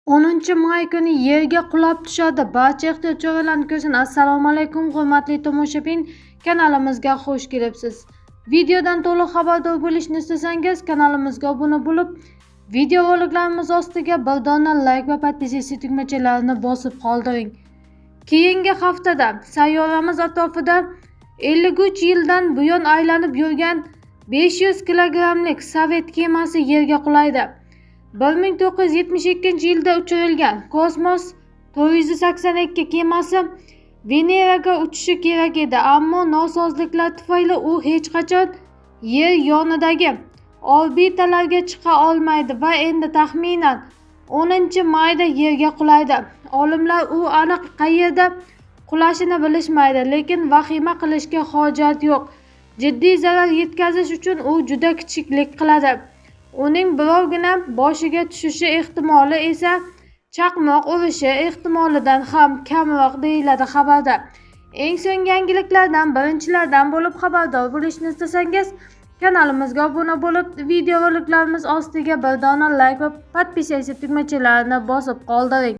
10-may kuni yerga qulab tushadi. Barcha ehtiyot choralarini ko'rsin. Assalomu alaykum hurmatli tomoshabin, kanalimizga xush kelibsiz. Videodan to'liq xabardor bo'lishni istasangiz kanalimizga obuna bo'lib, video roliklarimiz ostiga bir dona like va podpisatsiya tugmachalarini bosib qoldiring. Keyingi haftada sayyoramiz atrofida 53 yildan buyon aylanib yurgan 500 kilogrammlik Sovet kemasi yerga qulaydi. 1972-yilda uchirilgan Kosmos 482 kemasi Veneraga uchishi kerak edi, ammo nosozliklar tufayli u hech qachon Yer yonidagi orbitalarga chiqa olmaydi va endi taxminan 10-mayda Yerga qulaydi. Olimlar u aniq qayerda qulashini bilishmaydi, lekin vahima qilishga hojat yo'q. Jiddiy zarar yetkazish uchun u juda kichiklik qiladi. Uning birovgina boshiga tushishi ehtimoli esa chaqmoq urishi ehtimolidan ham kamroq deyiladi xabarda. Eng so'nggi yangiliklardan birinchilardan bo'lib xabardor bo'lishni istasangiz kanalimizga obuna bo'lib, video roliklarimiz ostiga bir dona like va podpisatsiya tugmachalarini bosib qoldiring.